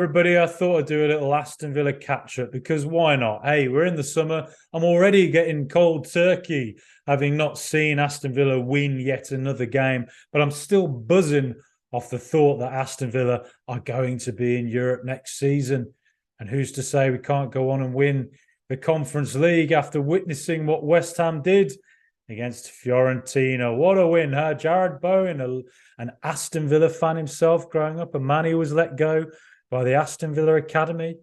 everybody. I thought I'd do a little Aston Villa catch-up because why not? Hey, we're in the summer. I'm already getting cold turkey, having not seen Aston Villa win yet another game, but I'm still buzzing off the thought that Aston Villa are going to be in Europe next season. And who's to say we can't go on and win the Conference League after witnessing what West Ham did against Fiorentina? What a win, huh? Jared Bowen, an Aston Villa fan himself growing up, a man who was let go by the Aston Villa Academy.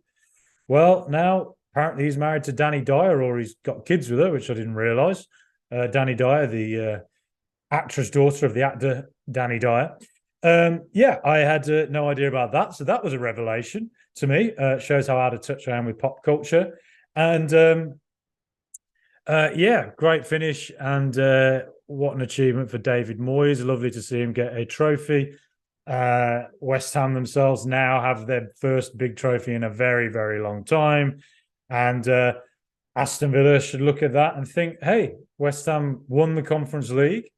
Well, now apparently he's married to Danny Dyer, or he's got kids with her, which I didn't realise. Danny Dyer, the actress daughter of the actor Danny Dyer. Yeah, I had no idea about that. So that was a revelation to me. Shows how out of touch I am with pop culture. And yeah, great finish. And what an achievement for David Moyes. Lovely to see him get a trophy. West Ham themselves now have their first big trophy in a very, very long time. And Aston Villa should look at that and think, hey, West Ham won the Conference League.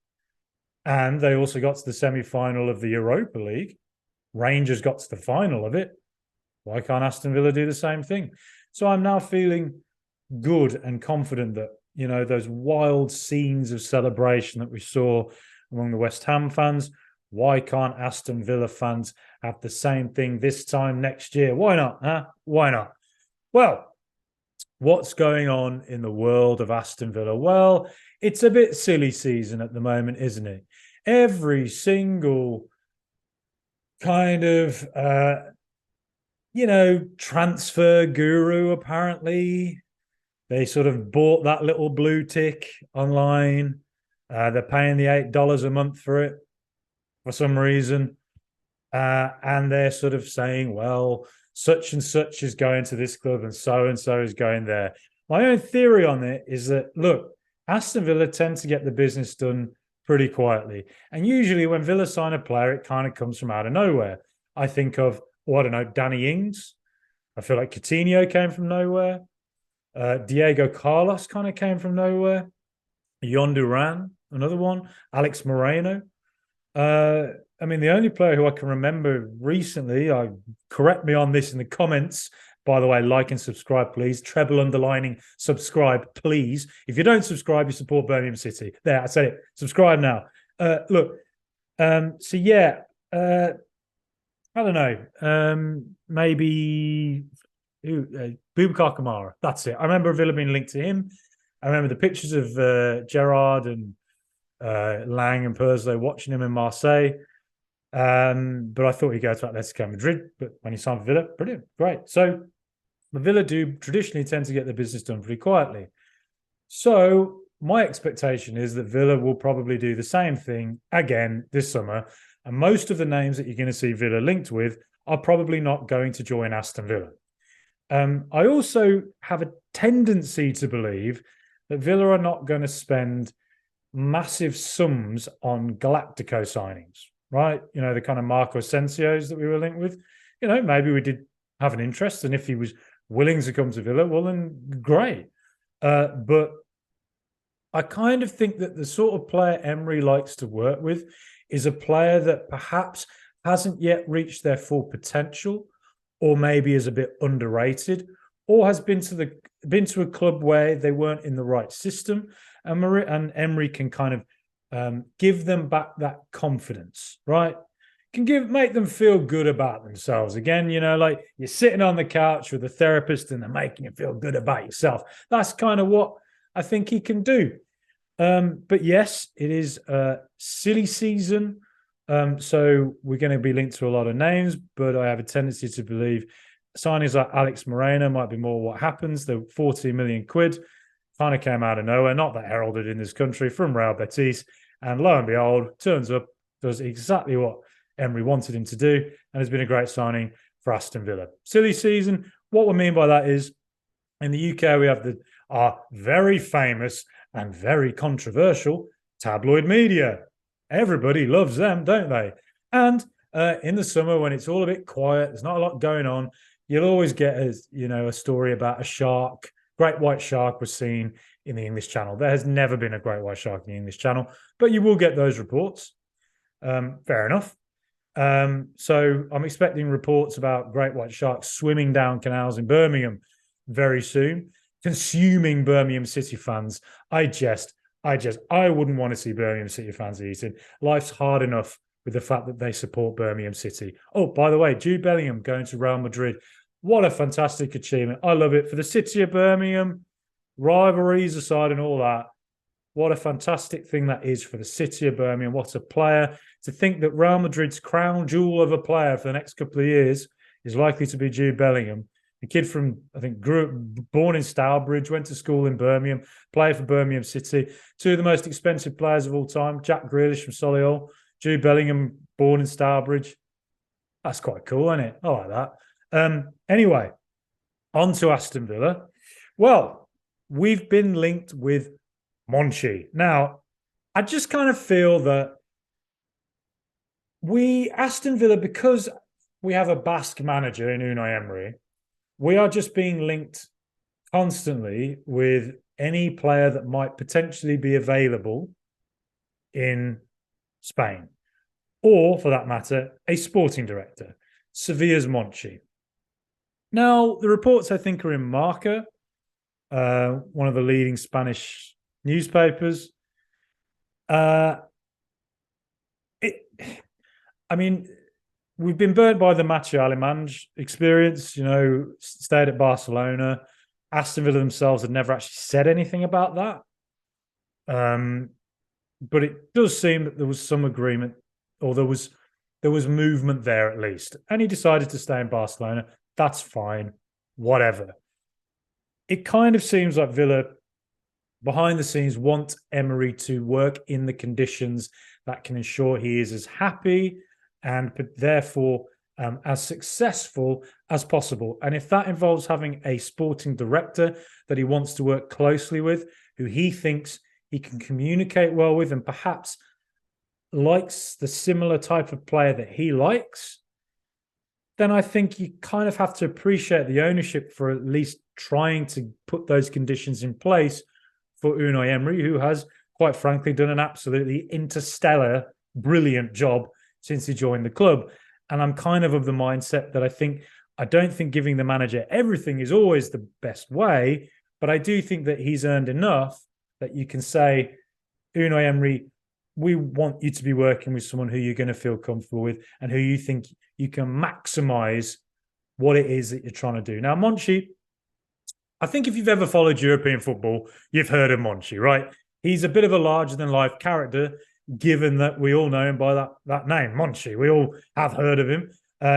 And they also got to the semi-final of the Europa League. Rangers got to the final of it. Why can't Aston Villa do the same thing? So I'm now feeling good and confident that, you know, those wild scenes of celebration that we saw among the West Ham fans, why can't Aston Villa fans have the same thing this time next year? Why not? Huh? Why not? Well, what's going on in the world of Aston Villa? Well, it's a bit silly season at the moment, isn't it? Every single kind of, transfer guru, apparently, they sort of bought that little blue tick online. They're paying the $8 a month for it for some reason. And they're sort of saying, well, such and such is going to this club and so is going there. My own theory on it is that, look, Aston Villa tend to get the business done pretty quietly. And usually when Villa sign a player, it kind of comes from out of nowhere. I think of, I don't know, Danny Ings. I feel like Coutinho came from nowhere. Diego Carlos kind of came from nowhere. Yon Duran, another one. Alex Moreno. I mean, the only player who I can remember recently, correct me on this in the comments. By the way, like and subscribe, please. Treble underlining subscribe, please. If you don't subscribe, you support Birmingham City. There, I said it. Subscribe now. Look, so yeah, I don't know. Maybe Boubacar Kamara. That's it. I remember Villa being linked to him. I remember the pictures of Gerrard and Lang and Perslow watching him in Marseille. But I thought he'd go to Atletico Madrid. But when he signed for Villa, brilliant, great. So the Villa do traditionally tend to get their business done pretty quietly. So my expectation is that Villa will probably do the same thing again this summer. And most of the names that you're going to see Villa linked with are probably not going to join Aston Villa. I also have a tendency to believe that Villa are not going to spend massive sums on Galactico signings, right? You know, the kind of Marco Asensios that we were linked with. You know, maybe we did have an interest, and if he was willing to come to Villa, well, then great. But I kind of think that the sort of player Emery likes to work with is a player that perhaps hasn't yet reached their full potential, or maybe is a bit underrated, or has been to a club where they weren't in the right system, and Emery can kind of give them back that confidence, right? Make them feel good about themselves again. You know, like you're sitting on the couch with a therapist and they're making you feel good about yourself. That's kind of what I think he can do. But yes, it is a silly season. So we're going to be linked to a lot of names, but I have a tendency to believe signings like Alex Moreno might be more what happens. The 40 million quid kind of came out of nowhere, not that heralded in this country, from Real Betis. And lo and behold, turns up, does exactly what Emery wanted him to do, and has been a great signing for Aston Villa. Silly season. What we mean by that is, in the UK, we have our very famous and very controversial tabloid media. Everybody loves them, don't they? And in the summer, when it's all a bit quiet, there's not a lot going on, you'll always get a story about a shark. Great white shark was seen in the English Channel. There has never been a great white shark in the English Channel, but you will get those reports. Fair enough. So I'm expecting reports about great white sharks swimming down canals in Birmingham very soon, consuming Birmingham City fans. I wouldn't want to see Birmingham City fans eating. Life's hard enough with the fact that they support Birmingham City. Oh, by the way, Jude Bellingham going to Real Madrid. What a fantastic achievement. I love it. For the city of Birmingham, rivalries aside and all that, what a fantastic thing that is for the city of Birmingham. What a player. To think that Real Madrid's crown jewel of a player for the next couple of years is likely to be Jude Bellingham. A kid from, I think, born in Stourbridge, went to school in Birmingham, played for Birmingham City. Two of the most expensive players of all time, Jack Grealish from Solihull, Jude Bellingham, born in Stourbridge. That's quite cool, isn't it? I like that. Anyway, on to Aston Villa. Well, we've been linked with Monchi. Now, I just kind of feel that Aston Villa, because we have a Basque manager in Unai Emery, we are just being linked constantly with any player that might potentially be available in Spain, or for that matter, a sporting director, Sevilla's Monchi. Now, the reports I think are in Marca, one of the leading Spanish newspapers. We've been burnt by the Macho Alemany experience, stayed at Barcelona. Aston Villa themselves had never actually said anything about that. But it does seem that there was some agreement, or there was movement there at least. And he decided to stay in Barcelona. That's fine. Whatever. It kind of seems like Villa, behind the scenes, want Emery to work in the conditions that can ensure he is as happy and therefore as successful as possible. And if that involves having a sporting director that he wants to work closely with, who he thinks he can communicate well with and perhaps likes the similar type of player that he likes, then I think you kind of have to appreciate the ownership for at least trying to put those conditions in place for Unai Emery, who has, quite frankly, done an absolutely interstellar, brilliant job since he joined the club. And I'm kind of the mindset that I don't think giving the manager everything is always the best way, but I do think that he's earned enough that you can say, Unai Emery, we want you to be working with someone who you're going to feel comfortable with and who you think you can maximize what it is that you're trying to do. Now, Monchi, I think if you've ever followed European football, you've heard of Monchi, right? He's a bit of a larger-than-life character, given that we all know him by that name, Monchi. We all have heard of him.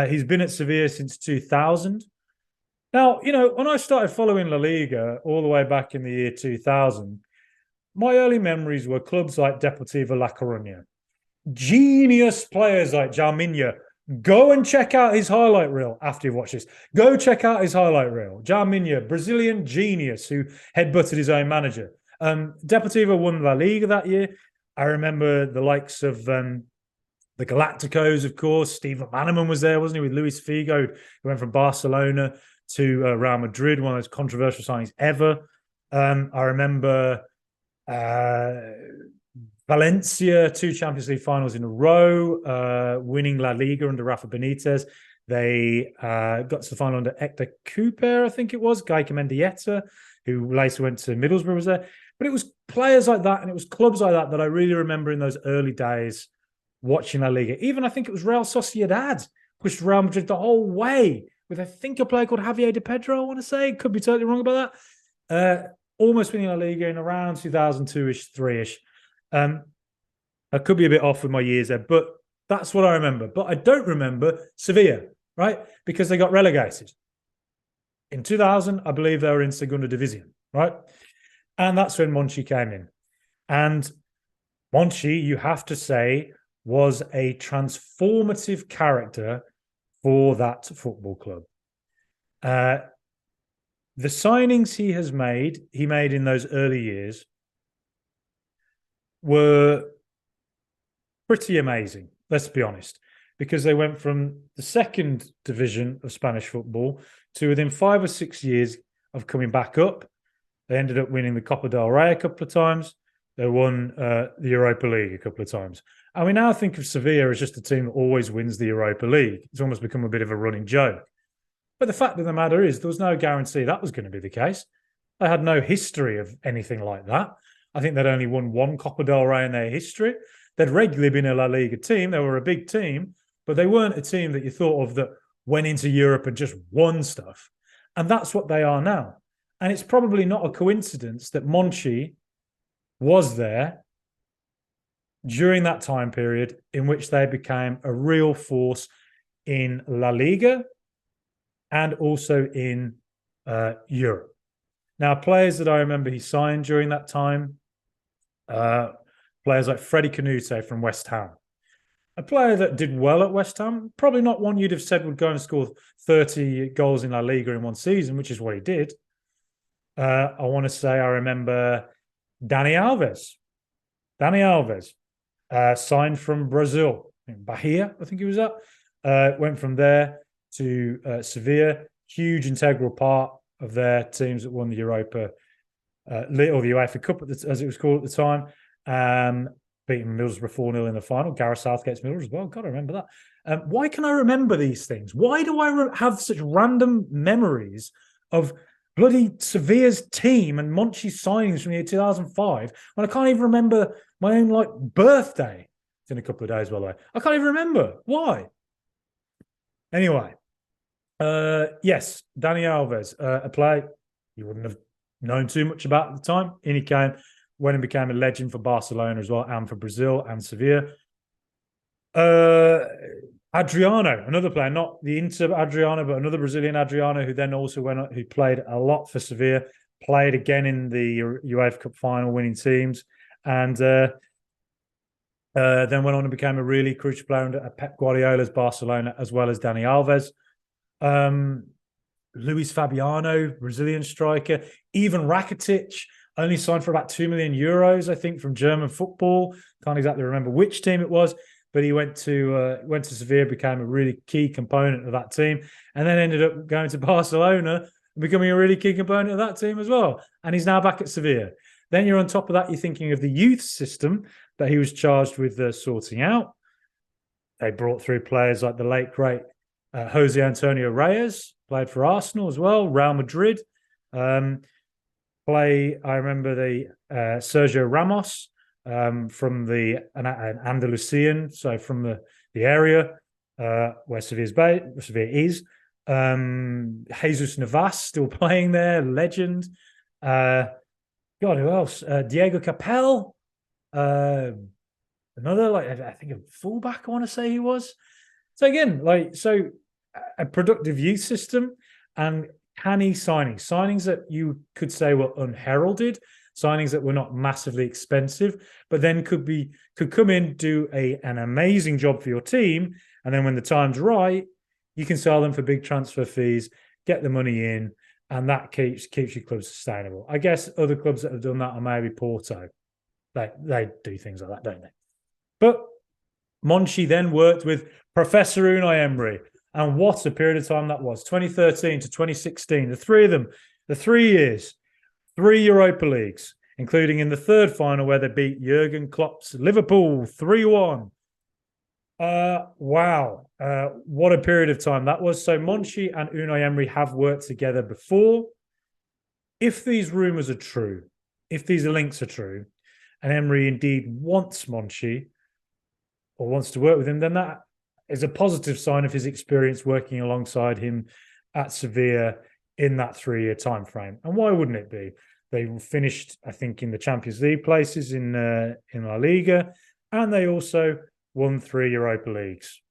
He's been at Sevilla since 2000. Now, when I started following La Liga all the way back in the year 2000, my early memories were clubs like Deportivo La Coruña. Genius players like Jarminha. Go and check out his highlight reel after you've watched this. Go check out his highlight reel. Jarminha, Brazilian genius who headbutted his own manager. Deportivo won La Liga that year. I remember the likes of the Galacticos, of course. Steven Bannerman was there, wasn't he, with Luis Figo, who went from Barcelona to Real Madrid, one of those controversial signings ever. I remember Valencia, 2 Champions League finals in a row, winning La Liga under Rafa Benitez. They got to the final under Hector Cooper, I think it was, Gaika Mendieta, who later went to Middlesbrough, was there. But it was players like that and it was clubs like that I really remember in those early days watching La Liga. Even I think it was Real Sociedad pushed Real Madrid the whole way with, I think, a player called Javier De Pedro, I want to say. Could be totally wrong about that. Almost winning La Liga in around 2002-ish, 3-ish. I could be a bit off with my years there, but that's what I remember. But I don't remember Sevilla, right? Because they got relegated. In 2000, I believe they were in Segunda División, right? And that's when Monchi came in. And Monchi, you have to say, was a transformative character for that football club. The signings he made in those early years were pretty amazing, let's be honest, because they went from the second division of Spanish football to within 5 or 6 years of coming back up. They ended up winning the Copa del Rey a couple of times. They won the Europa League a couple of times. And we now think of Sevilla as just a team that always wins the Europa League. It's almost become a bit of a running joke. But the fact of the matter is, there was no guarantee that was going to be the case. They had no history of anything like that. I think they'd only won one Copa del Rey in their history. They'd regularly been a La Liga team. They were a big team, but they weren't a team that you thought of that went into Europe and just won stuff. And that's what they are now. And it's probably not a coincidence that Monchi was there during that time period in which they became a real force in La Liga and also in Europe. Now, players that I remember he signed during that time, players like Freddie Canute from West Ham, a player that did well at West Ham, probably not one you'd have said would go and score 30 goals in La Liga in one season, which is what he did. I want to say I remember Dani Alves. Dani Alves signed from Brazil, Bahia, I think he was at. Went from there to Sevilla, huge integral part of their teams that won the Europa or the UEFA Cup, as it was called at the time. Beating Middlesbrough 4-0 in the final. Gareth Southgate's Middlesbrough as well. God, I remember that. Why can I remember these things? Why do I have such random memories of bloody Sevilla's team and Monchi's signings from the year 2005 when I can't even remember my own birthday? It's in a couple of days, by the way. I can't even remember. Why? Anyway, yes, Dani Alves, a player you wouldn't have known too much about at the time. In he came, went and became a legend for Barcelona as well, and for Brazil and Sevilla. Adriano, another player, not the Inter Adriano, but another Brazilian Adriano, who then also who played a lot for Sevilla, played again in the UEFA Cup final, winning teams, and then went on and became a really crucial player under Pep Guardiola's Barcelona, as well as Dani Alves. Luis Fabiano, Brazilian striker. Ivan Rakitic, only signed for about 2 million euros, I think, from German football. Can't exactly remember which team it was, but he went to Sevilla, became a really key component of that team, and then ended up going to Barcelona and becoming a really key component of that team as well. And he's now back at Sevilla. Then you're on top of that, you're thinking of the youth system that he was charged with sorting out. They brought through players like the late, great Jose Antonio Reyes, played for Arsenal as well, Real Madrid. I remember the Sergio Ramos from an Andalusian, so from the area where Sevilla is. Jesus Navas still playing there, legend. God, who else? Diego Capel, another, I think a fullback, I want to say he was. So again, a productive youth system and canny signings that you could say were unheralded, signings that were not massively expensive, but then could come in, do an amazing job for your team, and then when the time's right, you can sell them for big transfer fees, get the money in, and that keeps your club sustainable. I guess other clubs that have done that are maybe Porto. They do things like that, don't they? But Monchi then worked with Professor Unai Emery. And what a period of time that was. 2013 to 2016, the three of them, the 3 years, 3 Europa Leagues, including in the third final where they beat Jurgen Klopp's Liverpool 3-1. Wow. What a period of time that was. So Monchi and Unai Emery have worked together before. If these rumours are true, if these links are true, and Emery indeed wants Monchi or wants to work with him, then that is a positive sign of his experience working alongside him at Sevilla in that 3-year time frame. And why wouldn't it be? They finished, I think, in the Champions League places in La Liga, and they also won 3 Europa Leagues.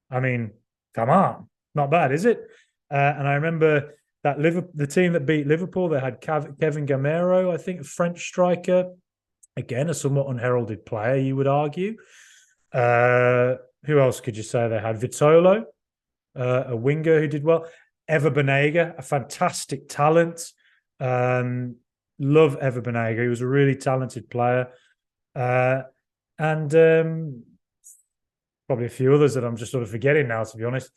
I mean, come on, not bad, is it? And I remember that the team that beat Liverpool, they had Kevin Gamero, I think, a French striker. Again, a somewhat unheralded player, you would argue. Who else could you say they had? Vitolo, a winger who did well. Ever Banega, a fantastic talent. Love Ever Banega. He was a really talented player. And probably a few others that I'm just sort of forgetting now, to be honest.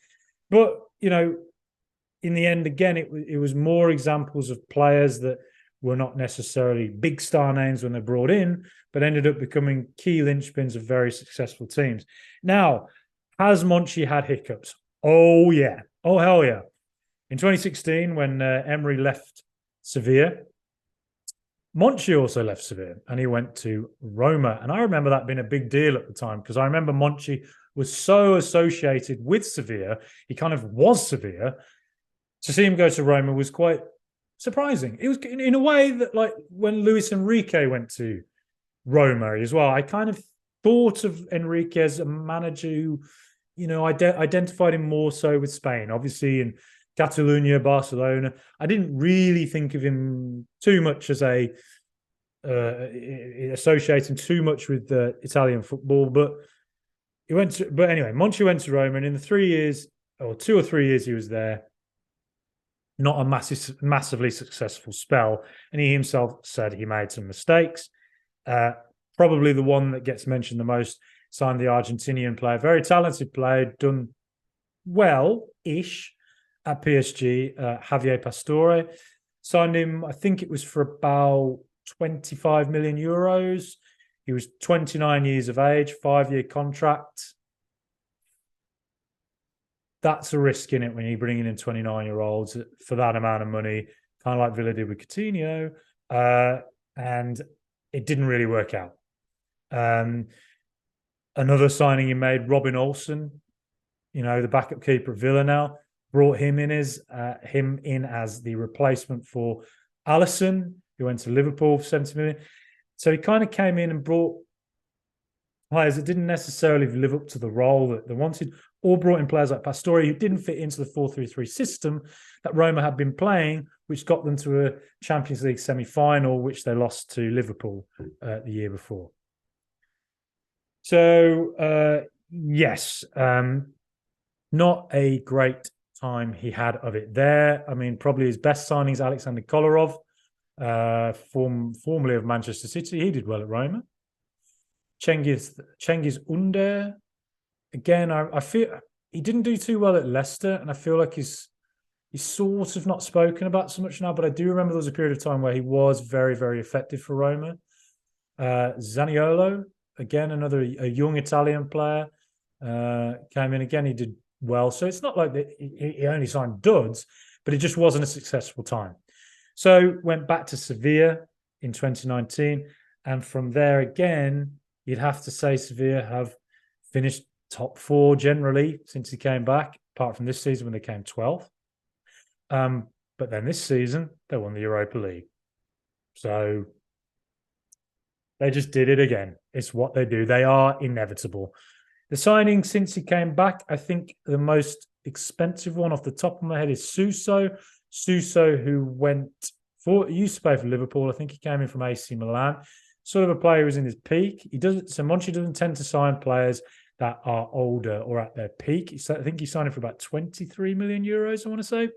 But, in the end, again, it was more examples of players that were not necessarily big star names when they're brought in, but ended up becoming key linchpins of very successful teams. Now, has Monchi had hiccups? Oh, yeah. Oh, hell yeah. In 2016, when Emery left Sevilla, Monchi also left Sevilla and he went to Roma. And I remember that being a big deal at the time because I remember Monchi was so associated with Sevilla. He kind of was Sevilla. To see him go to Roma was quite surprising. It was in a way that, like, when Luis Enrique went to Roma as well, I kind of thought of Enrique as a manager who, identified him more so with Spain. Obviously, in Catalonia, Barcelona, I didn't really think of him too much as associating too much with Italian football. But anyway, Monchi went to Roma, and in the 3 years or 2 or 3 years he was there, not a massively successful spell. And he himself said he made some mistakes. Probably the one that gets mentioned the most, signed the Argentinian player, very talented player, done well-ish at PSG, Javier Pastore. Signed him, I think it was for about 25 million euros. He was 29 years of age, 5-year contract. That's a risk in it when you're bringing in 29-year-olds for that amount of money, kind of like Villa did with Coutinho. And it didn't really work out. Another signing he made, Robin Olsen, the backup keeper of Villa now, brought him in as the replacement for Alisson, who went to Liverpool for 70 million. So he kind of came in and brought players that didn't necessarily live up to the role that they wanted, or brought in players like Pastore who didn't fit into the 4-3-3 system that Roma had been playing, which got them to a Champions League semi-final, which they lost to Liverpool the year before. So, yes, not a great time he had of it there. I mean, probably his best signing is Alexander Kolarov, formerly of Manchester City. He did well at Roma. Cengiz Under, again, I feel he didn't do too well at Leicester, and I feel like he's sort of not spoken about so much now, but I do remember there was a period of time where he was very, very effective for Roma. Zaniolo, again, a young Italian player, came in again. He did well. So it's not like he only signed duds, but it just wasn't a successful time. So went back to Sevilla in 2019. And from there again, you'd have to say Sevilla have finished top 4 generally since he came back, apart from this season when they came 12th. But then this season, they won the Europa League. So they just did it again. It's what they do. They are inevitable. The signing since he came back, I think the most expensive one off the top of my head is Suso. Suso, who used to play for Liverpool. I think he came in from AC Milan. Sort of a player who's in his peak. Monchi doesn't tend to sign players that are older or at their peak. I think he signed him for about 23 million euros, I want to say.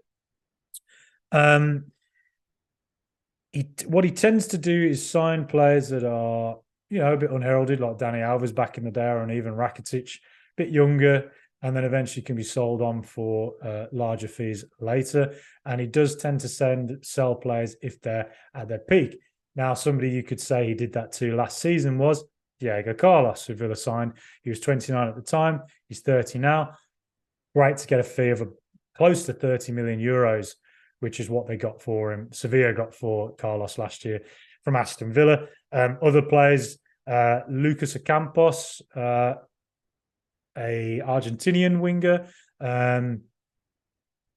What he tends to do is sign players that are, a bit unheralded, like Dani Alves back in the day, and even Rakitic, a bit younger, and then eventually can be sold on for larger fees later. And he does tend to sell players if they're at their peak. Now, somebody you could say he did that to last season was Diego Carlos, who Villa signed. He was 29 at the time. He's 30 now. Great to get a fee of close to 30 million euros, which is what they got for him. Sevilla got for Carlos last year from Aston Villa. Other players, Lucas Ocampos, a Argentinian winger,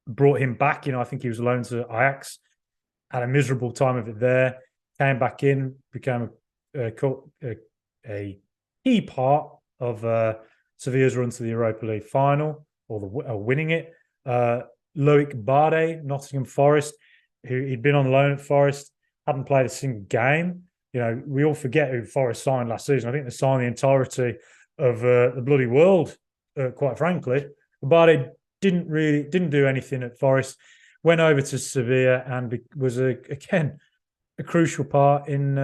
brought him back. I think he was loaned to Ajax, had a miserable time of it there, came back in, became a key part of Sevilla's run to the Europa League final, or winning it. Loic Bardet, Nottingham Forest, who he'd been on loan at Forest, hadn't played a single game. We all forget who Forest signed last season. I think they signed the entirety of the bloody world, quite frankly. Bardet didn't do anything at Forest. Went over to Sevilla and was again a crucial part in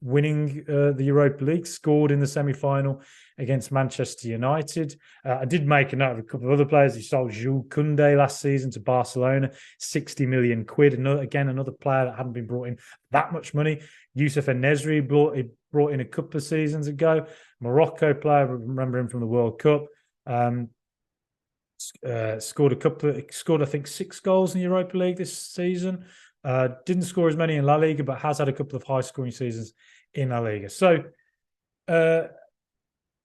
winning the Europa League, scored in the semi-final against Manchester United. I did make a note of a couple of other players. He sold Jules Koundé last season to Barcelona, 60 million quid. Another player that hadn't been brought in that much money. Youssef En-Nesyri brought in a couple of seasons ago. Morocco player, remember him from the World Cup. Scored I think 6 goals in the Europa League this season. Didn't score as many in La Liga, but has had a couple of high-scoring seasons in La Liga. So,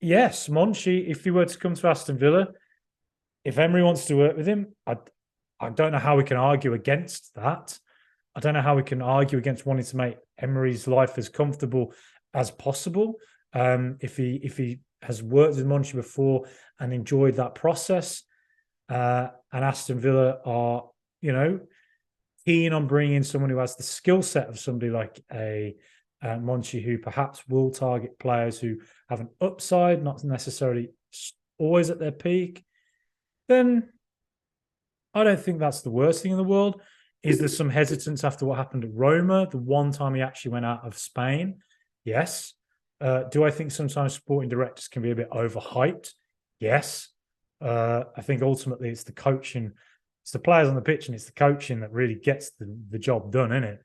yes, Monchi, if he were to come to Aston Villa, if Emery wants to work with him, I don't know how we can argue against that. I don't know how we can argue against wanting to make Emery's life as comfortable as possible. If he has worked with Monchi before and enjoyed that process, and Aston Villa are, keen on bringing in someone who has the skill set of somebody like a Monchi, who perhaps will target players who have an upside, not necessarily always at their peak, then I don't think that's the worst thing in the world. Is there some hesitance after what happened at Roma, the one time he actually went out of Spain? Yes. Do I think sometimes sporting directors can be a bit overhyped? Yes. I think ultimately it's the coaching, it's the players on the pitch and it's the coaching that really gets the job done, isn't it?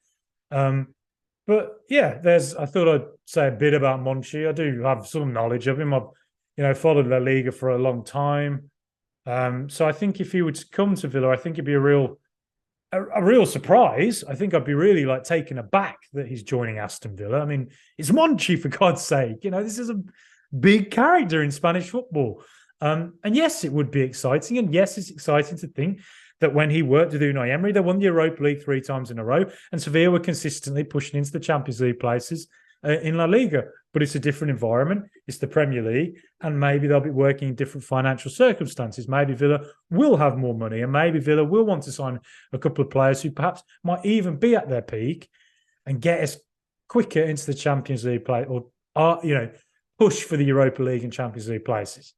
But yeah, I thought I'd say a bit about Monchi. I do have some knowledge of him. I've followed La Liga for a long time. So I think if he would come to Villa, I think it'd be a real surprise. I think I'd be really taken aback that he's joining Aston Villa. I mean, it's Monchi, for God's sake. This is a big character in Spanish football. And yes, it would be exciting. And yes, it's exciting to think that when he worked with Unai Emery, they won the Europa League 3 times in a row, and Sevilla were consistently pushing into the Champions League places in La Liga. But it's a different environment. It's the Premier League, and maybe they'll be working in different financial circumstances. Maybe Villa will have more money, and maybe Villa will want to sign a couple of players who perhaps might even be at their peak and get us quicker into the Champions League play, or push for the Europa League and Champions League places.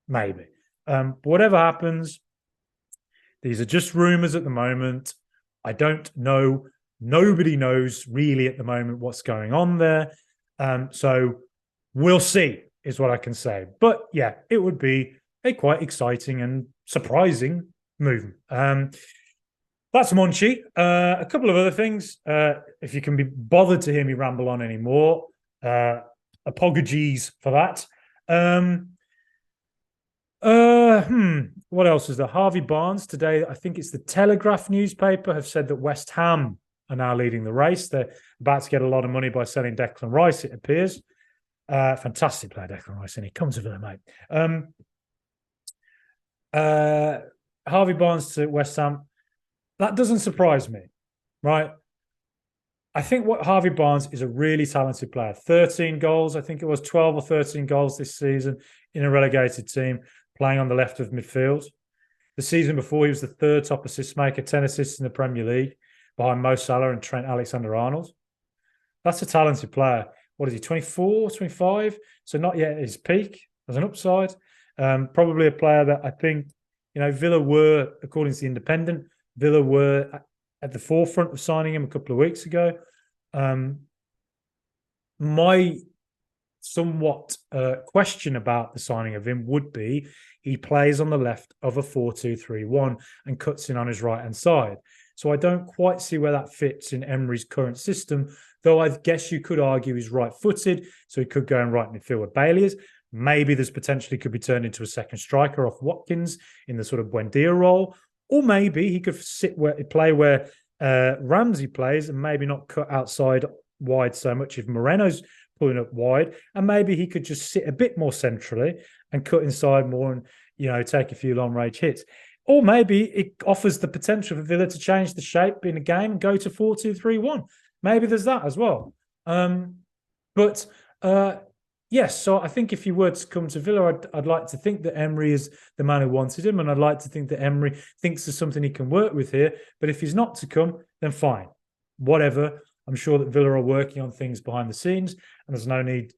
Maybe. But whatever happens, these are just rumours at the moment. I don't know. Nobody knows really at the moment what's going on there. So we'll see, is what I can say. But yeah, it would be a quite exciting and surprising move. That's Monchi. A couple of other things. If you can be bothered to hear me ramble on anymore, apologies for that. What else is there? Harvey Barnes today, I think it's the Telegraph newspaper, have said that West Ham are now leading the race. They're about to get a lot of money by selling Declan Rice, it appears. Fantastic player, Declan Rice, and he comes to Villa, mate. Harvey Barnes to West Ham. That doesn't surprise me, right? I think what Harvey Barnes is a really talented player. 13 goals, I think it was 12 or 13 goals this season in a relegated team, playing on the left of midfield. The season before, he was the 3rd top assist maker, 10 assists in the Premier League, behind Mo Salah and Trent Alexander-Arnold. That's a talented player. What is he, 24, 25? So not yet at his peak as an upside. Probably a player that I think, Villa were, according to the Independent, Villa were at the forefront of signing him a couple of weeks ago. My somewhat question about the signing of him would be he plays on the left of a 4-2-3-1 and cuts in on his right-hand side. So I don't quite see where that fits in Emery's current system, though I guess you could argue he's right-footed, so he could go in right midfield where Bailey is. Maybe there's potentially could be turned into a second striker off Watkins in the sort of Buendia role, or maybe he could play where Ramsey plays and maybe not cut outside wide so much if Moreno's pulling up wide, and maybe he could just sit a bit more centrally and cut inside more and take a few long-range hits. Or maybe it offers the potential for Villa to change the shape in a game and go to 4-2-3-1. Maybe there's that as well. Yes, so I think if he were to come to Villa, I'd like to think that Emery is the man who wanted him, and I'd like to think that Emery thinks there's something he can work with here. But if he's not to come, then fine. Whatever. I'm sure that Villa are working on things behind the scenes, and there's no need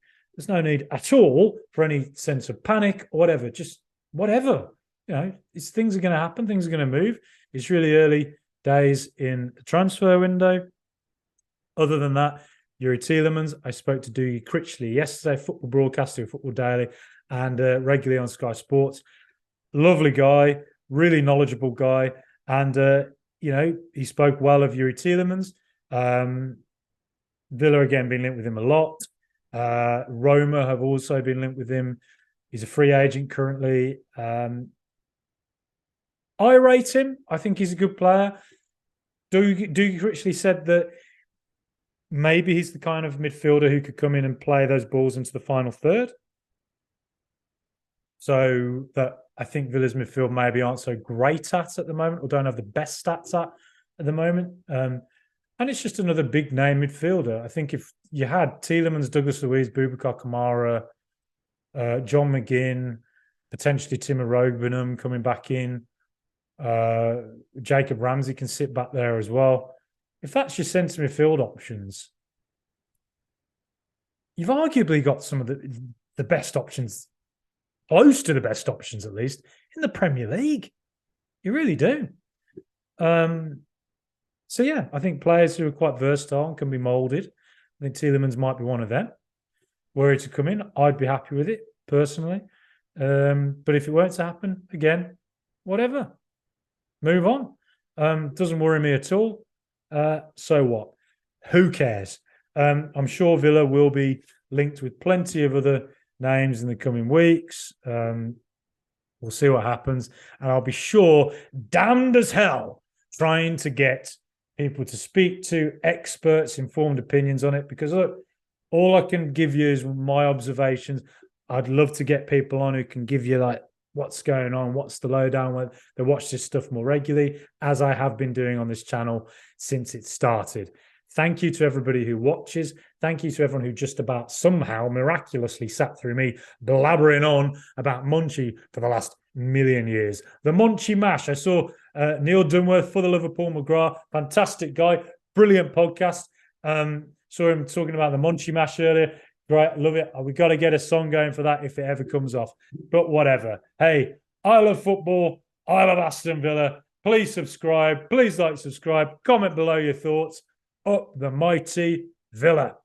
at all for any sense of panic or whatever. Just whatever. Things are going to happen. Things are going to move. It's really early days in the transfer window. Other than that, Youri Tielemans. I spoke to Dougie Critchley yesterday, football broadcaster, Football Daily, and regularly on Sky Sports. Lovely guy, really knowledgeable guy. And, he spoke well of Youri Tielemans. Villa, again, been linked with him a lot. Roma have also been linked with him. He's a free agent currently. I rate him. I think he's a good player. Dougie Critchley said that maybe he's the kind of midfielder who could come in and play those balls into the final third. So that I think Villa's midfield maybe aren't so great at the moment, or don't have the best stats at the moment. And it's just another big name midfielder. I think if you had Tielemans, Douglas Luiz, Boubacar Kamara, John McGinn, potentially Timo Rogbinam coming back in, Jacob Ramsey can sit back there as well. If that's your centre midfield options, you've arguably got some of the best options, close to the best options at least, in the Premier League. You really do. So yeah, I think players who are quite versatile and can be moulded. I think Tielemans might be one of them. Were he to come in, I'd be happy with it personally. But if it weren't to happen, again, whatever. Move on. Doesn't worry me at all. So what? Who cares? I'm sure Villa will be linked with plenty of other names in the coming weeks. We'll see what happens. And I'll be sure, damned as hell, trying to get people to speak to experts, informed opinions on it. Because look, all I can give you is my observations. I'd love to get people on who can give you like what's going on, what's the lowdown, when they watch this stuff more regularly, as I have been doing on this channel since it started. Thank you to everybody who watches. Thank you to everyone who just about somehow miraculously sat through me blabbering on about Monchi for the last million years. The Monchi Mash. I saw Neil Dunworth for the Liverpool McGrath. Fantastic guy. Brilliant podcast. Saw him talking about the Monchi Mash earlier. Great. Love it. We got to get a song going for that if it ever comes off. But whatever. Hey, I love football. I love Aston Villa. Please subscribe. Please like, subscribe. Comment below your thoughts. Up the mighty Villa.